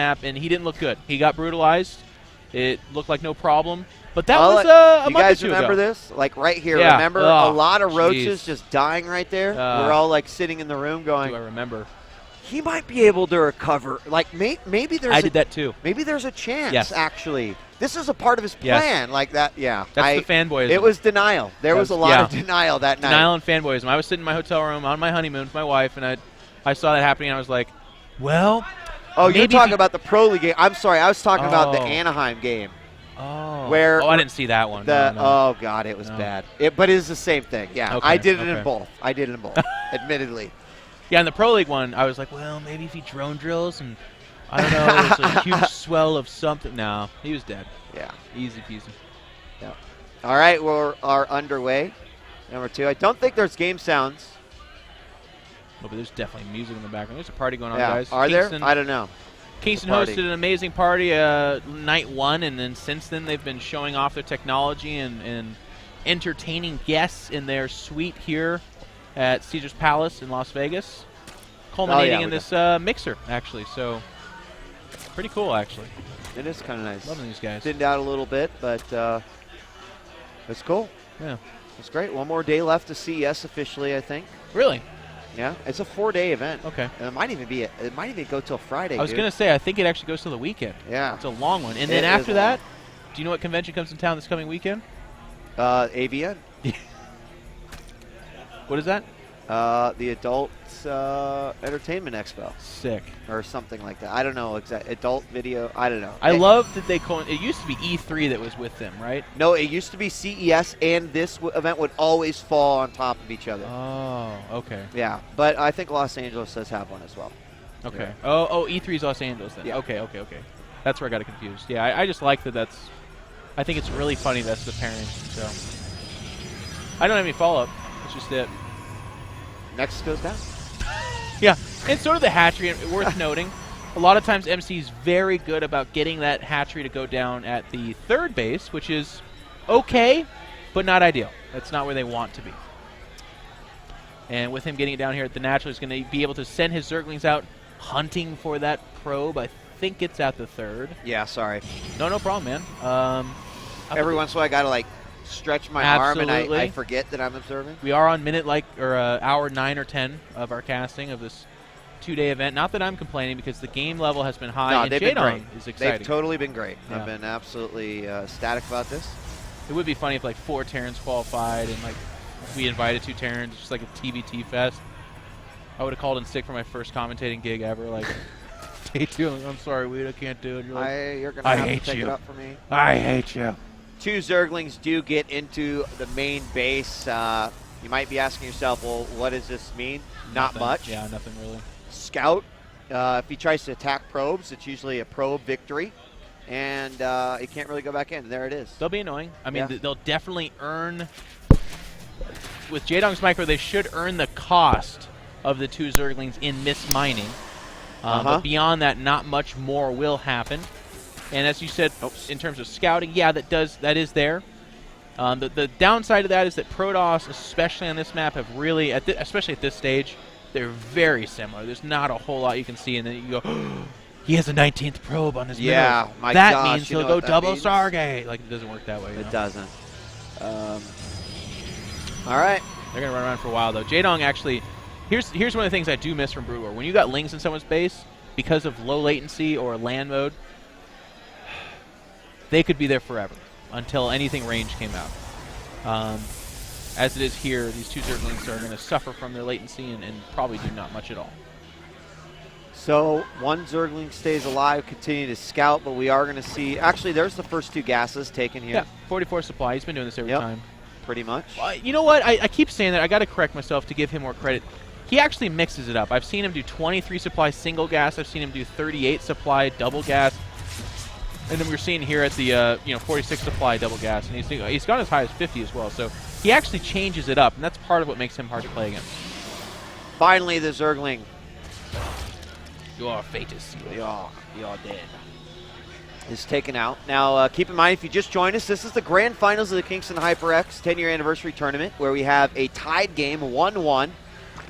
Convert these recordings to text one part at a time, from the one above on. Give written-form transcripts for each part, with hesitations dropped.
map, and he didn't look good. He got brutalized. It looked like no problem. But that was a month or two ago. You guys remember this? Like right here, yeah. remember a lot of roaches just dying right there? We're all like sitting in the room going, do I remember? He might be able to recover. Like maybe there's I did that too. Maybe there's a chance, yes. actually. This is a part of his plan. Like that, yeah. That's the fanboyism. It was denial. There was a lot of denial that night. Denial and fanboyism. I was sitting in my hotel room on my honeymoon with my wife, and I saw that happening, and I was like, well, oh, you're talking about the Pro League game. I'm sorry. I was talking about the Anaheim game. Oh. Where I didn't see that one. No. Oh, God, it was bad. But it is the same thing. Yeah, okay, I did it in both. Admittedly. Yeah, in the Pro League one, I was like, well, maybe if he drone drills and, I don't know, there's a huge swell of something. No, he was dead. Yeah. Easy peasy. Yeah. All right, we are underway. Number 2. I don't think there's game sounds. Oh, but there's definitely music in the background. There's a party going on, yeah. guys. Are there? I don't know. Kingston hosted an amazing party night 1, and then since then they've been showing off their technology and entertaining guests in their suite here at Caesar's Palace in Las Vegas, culminating in this mixer, actually. So, pretty cool, actually. It is kind of nice. Loving these guys. Thinned out a little bit, but it's cool. Yeah. It's great. One more day left to CES officially, I think. Really? Yeah. It's a 4-day event. Okay. And it might even go till Friday. I was going to say, I think it actually goes till the weekend. Yeah. It's a long one. And then after that, do you know what convention comes in town this coming weekend? AVN. What is that? The Adult Entertainment Expo. Sick. Or something like that. I don't know exactly. Adult Video. I don't know. I love that they it used to be E3 that was with them, right? No, it used to be CES, and this event would always fall on top of each other. Oh, okay. Yeah, but I think Los Angeles does have one as well. Okay. Yeah. Oh, E3 is Los Angeles then. Yeah. Okay. That's where I got it confused. Yeah, I just like that I think it's really funny that's the pairing, so. I don't have any follow-up. That's just it. Next goes down. Yeah, and sort of the hatchery, worth noting. A lot of times MC is very good about getting that hatchery to go down at the third base, which is okay, but not ideal. That's not where they want to be. And with him getting it down here at the natural, he's going to be able to send his Zerglings out hunting for that probe. I think it's at the third. Yeah, sorry. No problem, man. Every once in a while I got to stretch my arm and I forget that I'm observing. We are on hour 9 or 10 of our casting of this 2-day event. Not that I'm complaining because the game level has been high. No, and they've been great. Is exciting. They've totally been great. Yeah. I've been absolutely ecstatic about this. It would be funny if 4 Terrans qualified and we invited 2 Terrans, just like a TBT fest. I would have called in sick for my first commentating gig ever. Day 2, I'm sorry, I can't do it. You're going to have to take it up for me. I hate you. 2 Zerglings do get into the main base. You might be asking yourself, well, what does this mean? Not much. Yeah, nothing really. Scout, if he tries to attack probes, it's usually a probe victory. And he can't really go back in. There it is. They'll be annoying. I mean, they'll definitely earn. With Jaedong's micro, they should earn the cost of the 2 Zerglings in mismining. But beyond that, not much more will happen. And as you said, in terms of scouting, yeah, that is there. The downside of that is that Protoss, especially on this map, have really, especially at this stage, they're very similar. There's not a whole lot you can see, and then you go, he has a 19th probe on his middle. Yeah, my that gosh, means he'll go double Stargate. It doesn't work that way. It doesn't. All right. They're going to run around for a while, though. Jaedong actually, here's one of the things I do miss from Brood War. When you got Lings in someone's base, because of low latency or land mode, they could be there forever until anything range came out. As it is here, these 2 Zerglings are going to suffer from their latency and probably do not much at all. So 1 Zergling stays alive, continue to scout, but we are going to see... Actually, there's the first 2 gases taken here. Yeah, 44 supply. He's been doing this every time. Pretty much. You know what? I keep saying that. I got to correct myself to give him more credit. He actually mixes it up. I've seen him do 23 supply single gas. I've seen him do 38 supply double gas. And then we're seeing here at the 46 supply double gas, and he's gone as high as 50 as well. So he actually changes it up, and that's part of what makes him hard to play against. Finally, the Zergling. Your fate is sealed. You're dead. Is taken out. Now, keep in mind, if you just joined us, this is the grand finals of the Kingston HyperX 10-year anniversary tournament, where we have a tied game, 1-1.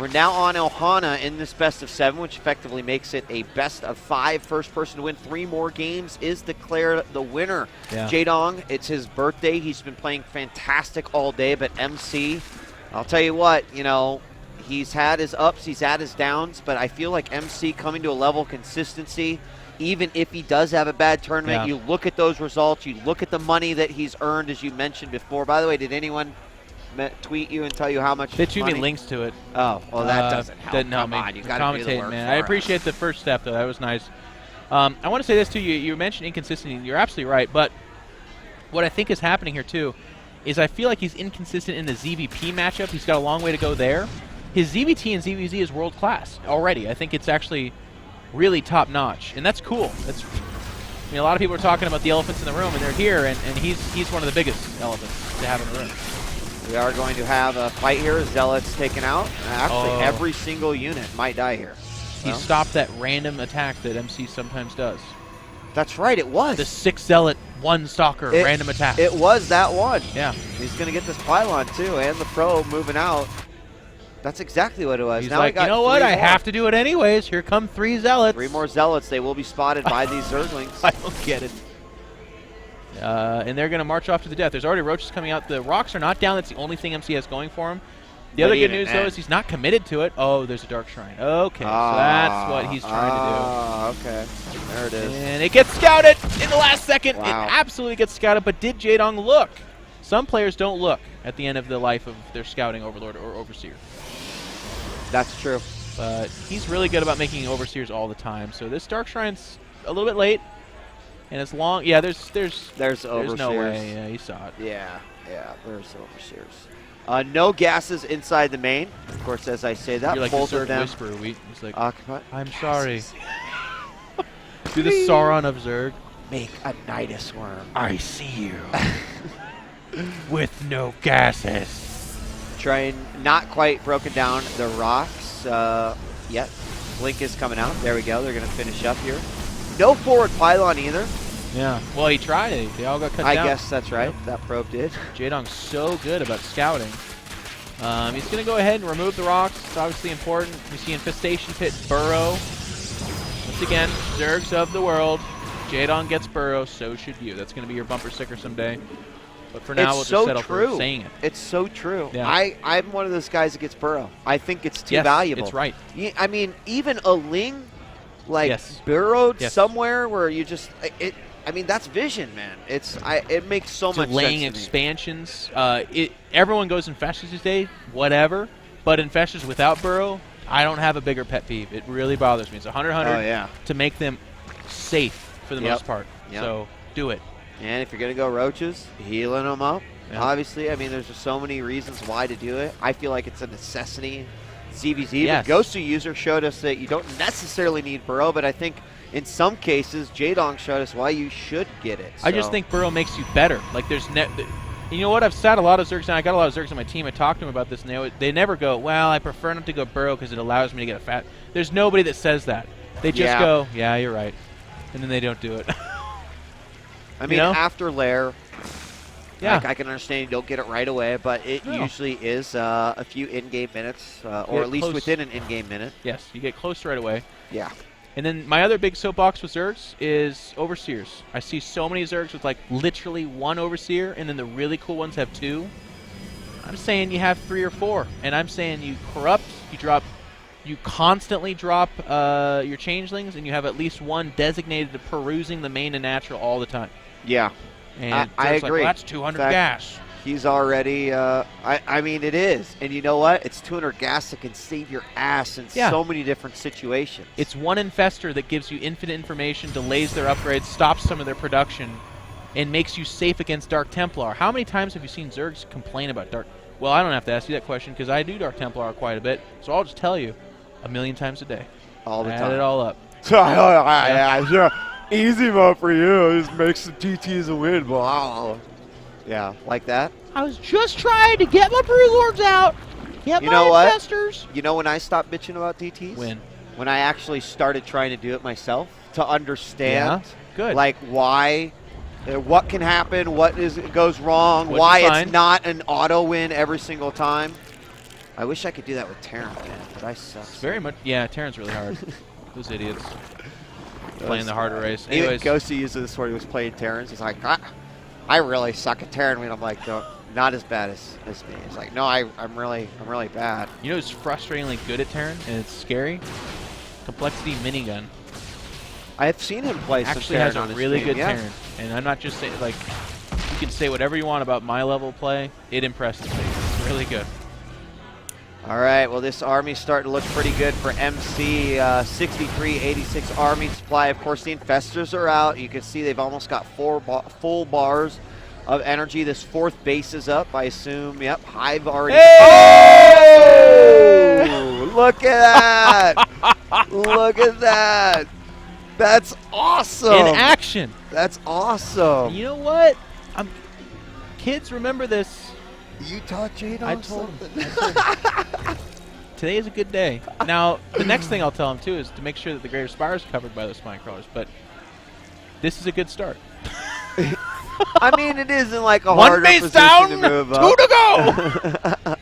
We're now on Ohana in this best of 7, which effectively makes it a best of 5. First person to win 3 more games is declared the winner. Yeah. Jaedong, it's his birthday. He's been playing fantastic all day, but MC, I'll tell you what, you know, he's had his ups, he's had his downs, but I feel like MC coming to a level of consistency, even if he does have a bad tournament, you look at those results, you look at the money that he's earned, as you mentioned before. By the way, did anyone tweet you and tell you how much They tweet money? me links to it. Oh, well, that doesn't help. Didn't help Come me. on, you got to do the work man. for I us. appreciate the first step, though. That was nice. I want to say this, too. You mentioned inconsistency. You're absolutely right. But what I think is happening here, too, is I feel like he's inconsistent in the ZvP matchup. He's got a long way to go there. His ZvT and ZvZ is world-class already. I think it's actually really top-notch, and that's cool. That's, I mean, a lot of people are talking about the elephants in the room, and they're here, and he's one of the biggest elephants to have in the room. We are going to have a fight here. Zealot's taken out. Actually, every single unit might die here. He stopped that random attack that MC sometimes does. That's right, it was. The 6 Zealot, 1 Stalker random attack. It was that one. Yeah. He's going to get this pylon, too, and the pro moving out. That's exactly what it was. He's now like, we got you know what? I more. have to do it anyways. Here come 3 Zealots. 3 more Zealots. They will be spotted by these Zerglings. I don't get it. And they're going to march off to the death. There's already roaches coming out. The rocks are not down. That's the only thing MC has going for him. The other good news, though, is he's not committed to it. Oh, there's a Dark Shrine. Okay, so that's what he's trying to do. Okay. There it is. And it gets scouted in the last second. Wow. It absolutely gets scouted, but did Jaedong look? Some players don't look at the end of the life of their scouting overlord or overseer. That's true. But he's really good about making overseers all the time. So this Dark Shrine's a little bit late. And as long, yeah, there's overseers. No way. Yeah, you saw it. Yeah, there's overseers. No gases inside the main. Of course, as I say that, You're like both the of them whisperer. He's like, occupied. I'm sorry. Do the Sauron of Zerg. Make a Nidus worm. I see you. With no gases. Trying, not quite broken down the rocks yet. Blink is coming out. There we go. They're going to finish up here. No forward pylon either. Yeah. Well, he tried it. They all got cut down. I guess that's right. That probe did. Jaedong's so good about scouting. He's going to go ahead and remove the rocks. It's obviously important. We see Infestation Pit burrow. Once again, Zergs of the world. Jaedong gets burrow, so should you. That's going to be your bumper sticker someday. But for now, we'll just settle for saying it. It's so true. Yeah. I'm one of those guys that gets burrow. I think it's too yes, valuable. It's right. I mean, even a Ling, like, yes. burrowed yes. somewhere where you just I mean, that's vision, man. It makes so much laying sense expansions. Everyone goes Infestors these days, whatever. But Infestors without burrow, I don't have a bigger pet peeve. It really bothers me. It's 100-100 to make them safe for the most part. So do it. And if you're going to go roaches, healing them up. Yeah. Obviously, I mean, there's just so many reasons why to do it. I feel like it's a necessity. ZvZ, yes. the Ghosty user showed us that you don't necessarily need burrow, but I think in some cases, Jaedong showed us why you should get it. I just think burrow makes you better. Like there's you know what? I've sat a lot of Zergs, and I got a lot of Zergs on my team. I talked to them about this, and they never go, well, I prefer not to go burrow because it allows me to get a fat. There's nobody that says that. They just go, yeah, you're right. And then they don't do it. I mean, after Lair, yeah, I can understand you don't get it right away, but it usually is a few in-game minutes, or at least within an in-game minute. Yes, you get close right away. Yeah. And then my other big soapbox with Zergs is Overseers. I see so many Zergs with like literally 1 Overseer, and then the really cool ones have 2. I'm saying you have 3 or 4, and I'm saying you corrupt, you constantly drop your changelings, and you have at least 1 designated to perusing the main and natural all the time. Yeah. And I agree. like, well, that's 200 gas. He's already, I mean, it is. And you know what? It's 200 gas that can save your ass in so many different situations. It's 1 infestor that gives you infinite information, delays their upgrades, stops some of their production, and makes you safe against Dark Templar. How many times have you seen Zergs complain about Dark? Well, I don't have to ask you that question because I do Dark Templar quite a bit. So I'll just tell you, 1,000,000 times a day. All the time. Add it all up. Yeah. Easy mode for you. Just makes the TTs a win. Wow. Yeah, like that. I was just trying to get my Broodlords out. Get my infestors. You know when I stopped bitching about DTs? When I actually started trying to do it myself to understand, like why, what can happen, what goes wrong, why it's not an auto win every single time. I wish I could do that with Terran, man, but I suck. It's very much. Yeah, Terran's really hard. Those idiots playing the harder race. Even Anyways, Ghosty used this where he was playing Terrans. He's like, I really suck at Terran. And I'm like, no, not as bad as me. He's like, no, I'm really bad. you know who's frustratingly good at Terran, and it's scary? Complexity Minigun. I've seen him play some Actually Terran has on a his really team, good yeah. Terran. And I'm not just saying, like, you can say whatever you want about my level play. It impresses me. It's really good. All right, well, this army's starting to look pretty good for MC. 6386 army supply. Of course, the infestors are out. You can see they've almost got full bars of energy. This fourth base is up, I assume. Yep, Hive already. Hey! Oh! Look at that! Look at that! That's awesome! In action. That's awesome! You know what? Kids, remember this. You taught Jaedong I told him. something? Today is a good day. Now, the next thing I'll tell him, too, is to make sure that the Greater Spire is covered by those spine crawlers. But this is a good start. I mean, it isn't like a One harder base position down, to move 2 up. to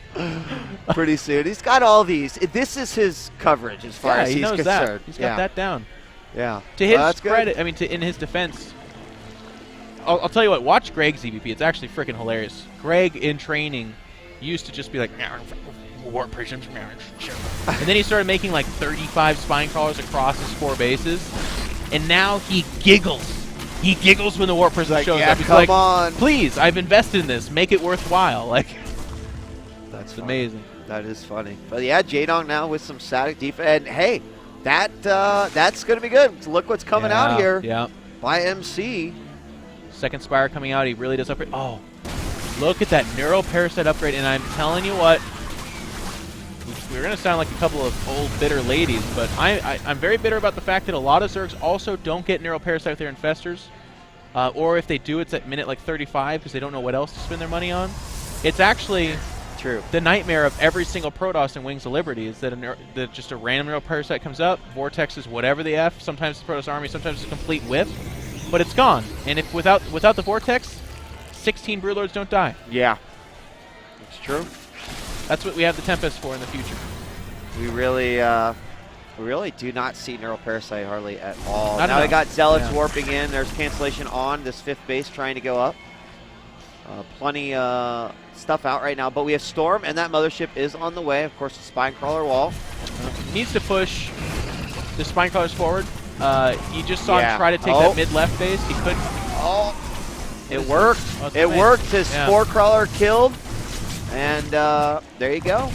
go! Pretty soon. He's got all these. This is his coverage as far as he he's knows concerned. that. He's got that down. Yeah. To his that's credit, good. I mean, in his defense, I'll tell you what, watch Greg's ZvP. It's actually freaking hilarious. Greg, in training, used to just be like, warp prisms, and then he started making like 35 spine crawlers across his 4 bases, and now he giggles. He giggles when the warp prism shows up. He's come like, on. please, I've invested in this. Make it worthwhile. Like, That's amazing. That is funny. But yeah, Jaedong now with some static defense. And hey, that's going to be good. Look what's coming out here Yeah. by MC. Second Spire coming out. He really does upgrade. Oh, look at that Neuro Parasite upgrade. And I'm telling you what, we're going to sound like a couple of old bitter ladies, but I'm very bitter about the fact that a lot of Zergs also don't get Neuro Parasite with their Infestors. Or if they do, it's at minute like 35 because they don't know what else to spend their money on. It's actually True. the nightmare of every single Protoss in Wings of Liberty is that, that just a random Neuro Parasite comes up, Vortex is whatever the F, sometimes it's Protoss Army, sometimes it's a complete whiff, but it's gone. And if without the Vortex, 16 Broodlords don't die. Yeah. It's true. That's what we have the Tempest for in the future. We really do not see Neural Parasite hardly at all. Not now enough. we got Zealots Yeah. warping in. There's cancellation on this 5th base trying to go up. Plenty stuff out right now, but we have Storm, and that mothership is on the way. Of course, the Spine Crawler wall. Needs to push the Spine Crawlers forward. You just saw Yeah. him try to take that mid-left base. He couldn't. Oh, it worked. Oh, It worked. His Yeah. Spore Crawler killed, and there you go.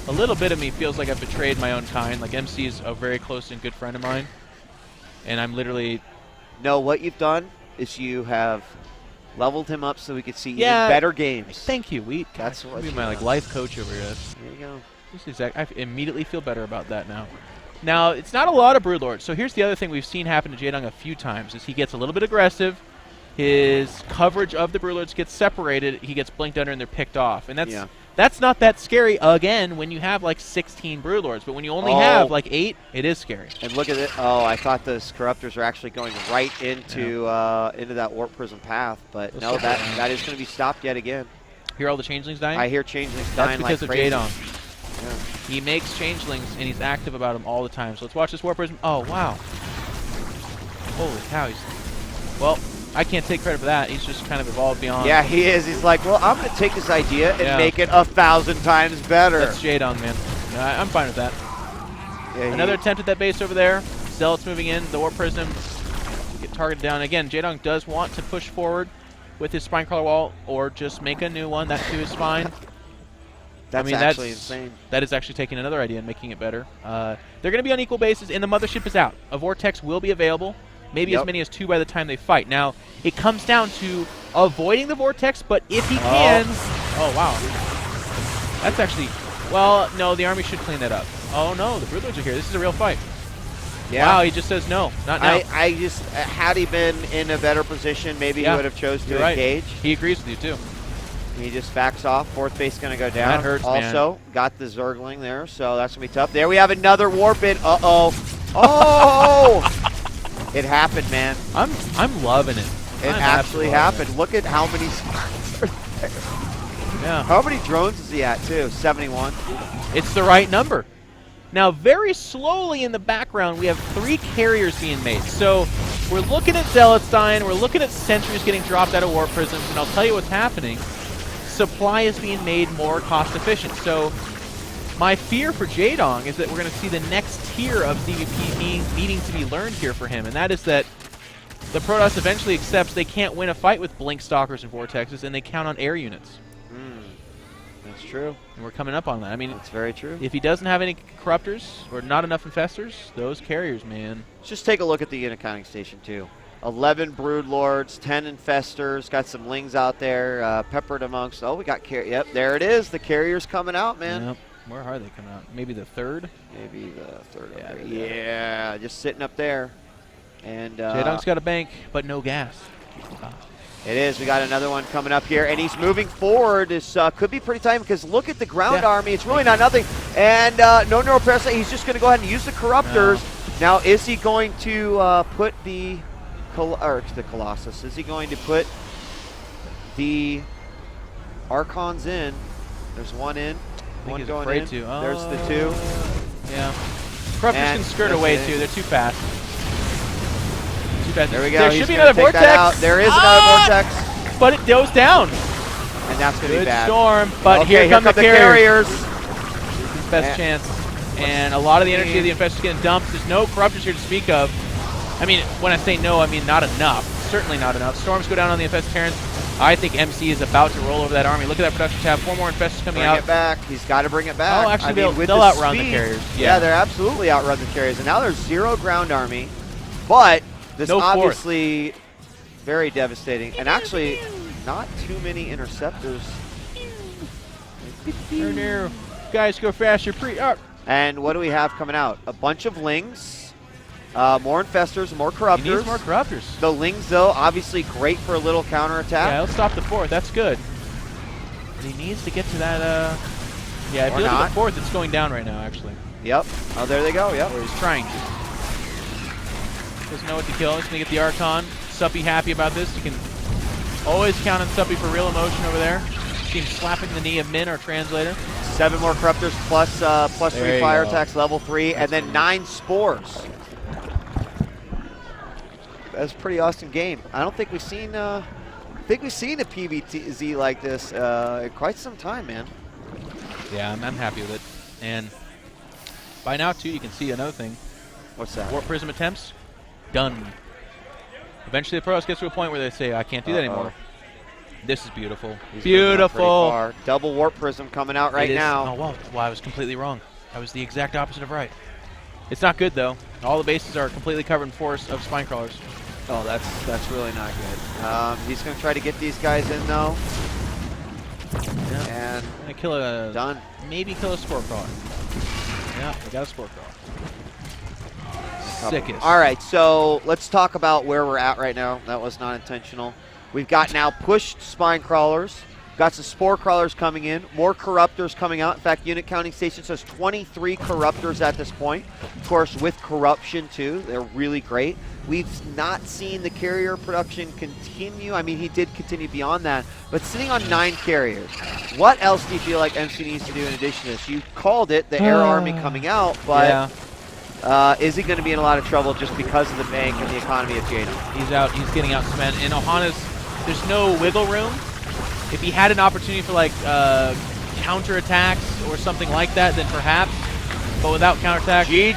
A little bit of me feels like I've betrayed my own kind. Like, MC is a very close and good friend of mine, and I'm literally... No, what you've done is you have leveled him up so we could see even Yeah. better games. Thank you, Wheat. That's what be you my know. like life coach over here. There you go. This is I immediately feel better about that now. Now, it's not a lot of Broodlords. So here's the other thing we've seen happen to Jaedong a few times is he gets a little bit aggressive. His coverage of the Broodlords gets separated. He gets blinked under and they're picked off. And that's not that scary, again, when you have like 16 Broodlords. But when you only have like 8, it is scary. And look at it. Oh, I thought those Corruptors are actually going right into into that Warp Prism path. But no, that is going to be stopped yet again. Hear all the Changelings dying? I hear Changelings That's dying because like of crazy. Jaedong. Yeah. He makes Changelings, and he's active about them all the time. So let's watch this Warp Prism. Oh, wow. Holy cow. Well, I can't take credit for that. He's just kind of evolved beyond. Yeah, he is. He's like, well, I'm going to take this idea and Yeah. make it 1,000 times better. That's Jaedong, man. No, I'm fine with that. Yeah, Another attempt at that base over there. Zealots moving in. The Warp Prism get targeted down. Again, Jaedong does want to push forward with his Spinecrawler wall or just make a new one. That too is fine. That's actually insane. That is actually taking another idea and making it better. They're going to be on equal bases, and the Mothership is out. A Vortex will be available. Maybe as many as 2 by the time they fight. Now, it comes down to avoiding the Vortex, but if he can... Oh, wow. That's actually... Well, no, the Army should clean that up. Oh, no, the Broodlords are here. This is a real fight. Yeah. Wow, he just says no. Not now. I just, had he been in a better position, maybe he would have chose to engage. He agrees with you, too. He just backs off. 4th base going to go down. That hurts, also, got the Zergling there, so that's going to be tough. There we have another warp in. Uh-oh. Oh! It happened, man. I'm loving it. It actually happened. Look at how many spots are there. Yeah. How many drones is he at, too? 71. It's the right number. Now, very slowly in the background, we have 3 carriers being made. So we're looking at Zealots dying, we're looking at sentries getting dropped out of Warp Prisms, and I'll tell you what's happening. Supply is being made more cost efficient. So my fear for Jaedong is that we're going to see the next tier of ZvP needing to be learned here for him, and that is that the Protoss eventually accepts they can't win a fight with Blink Stalkers and Vortexes, and they count on air units. That's true. And we're coming up on that. I mean, that's very true. If he doesn't have any Corruptors or not enough Infestors, those carriers, man. Let's just take a look at the unit counting station, too. 11 Broodlords, 10 Infestors, got some Lings out there, peppered amongst. Oh, we got Yep, there it is. The carrier's coming out, man. Yep. Where are they coming out? Maybe the 3rd? Maybe the 3rd. Yeah, just sitting up there. And Jaedong's got a bank, but no gas. It is. We got another one coming up here, and he's moving forward. This could be pretty tight because look at the ground army. It's really not nothing. And no neuroparasite. He's just going to go ahead and use the Corruptors. No. Now, is he going to put the Colossus? Is he going to put the Archons in? There's one in. One going in. To. There's the 2. Yeah. Corruptors can skirt away too. They're too fast. There we go. There should be another Vortex. There is another Vortex. But it goes down. And that's going to be bad. Storm, but okay, here come the carriers. His best chance. And a lot of the energy of the Infestors getting dumped. There's no Corruptors here to speak of. I mean, when I say no, I mean not enough. Certainly not enough. Storms go down on the Infested Terrans. I think MC is about to roll over that army. Look at that production tab. 4 more Infestors coming out. Bring it back. He's got to bring it back. Oh, actually, they'll outrun the carriers. Yeah, they're absolutely outrun the carriers. And now there's 0 ground army. But this obviously very devastating. And actually, not too many interceptors. No. Guys, go faster. And what do we have coming out? A bunch of Lings. More Infestors, more Corruptors. He needs more Corruptors. The Lings, though, obviously great for a little counterattack. Yeah, let's stop the 4th. That's good. But he needs to get to that, yeah, if you look at the 4th, it's going down right now, actually. Yep. Oh, there they go, yep. Or he's trying to. Doesn't know what to kill. He's going to get the Archon. Suppy happy about this. You can always count on Suppy for real emotion over there. See him slapping the knee of Min, our translator. 7 more Corruptors plus 3 fire attacks, level 3, and then 9 Spores. That's a pretty awesome game. I don't think we've seen a PvZ like this in quite some time, man. Yeah, I'm happy with it. And by now, too, you can see another thing. What's that? Warp Prism attempts, done. Eventually, the Protoss gets to a point where they say, I can't do that anymore. This is beautiful. Beautiful. Double Warp Prism coming out right now. Oh, wow. I was completely wrong. I was the exact opposite of right. It's not good, though. All the bases are completely covered in force of Spine Crawlers. Oh, that's really not good. He's going to try to get these guys in, though. Yeah. And kill a done. Maybe kill a Spore Crawler. Yeah, we got a Spore Crawler. Sickest. All right, so let's talk about where we're at right now. That was not intentional. We've got now pushed Spine Crawlers. Got some Spore Crawlers coming in. More Corruptors coming out. In fact, unit counting station says 23 Corruptors at this point. Of course, with Corruption, too. They're really great. We've not seen the carrier production continue. I mean, he did continue beyond that. But sitting on 9 carriers, what else do you feel like MC needs to do in addition to this? You called it, the Air Army coming out, but is he going to be in a lot of trouble just because of the bank and the economy of Jaedong? He's out. He's getting out spent. And Ohana's, there's no wiggle room. If he had an opportunity for like counterattacks or something like that, then perhaps. But without counterattacks, GG.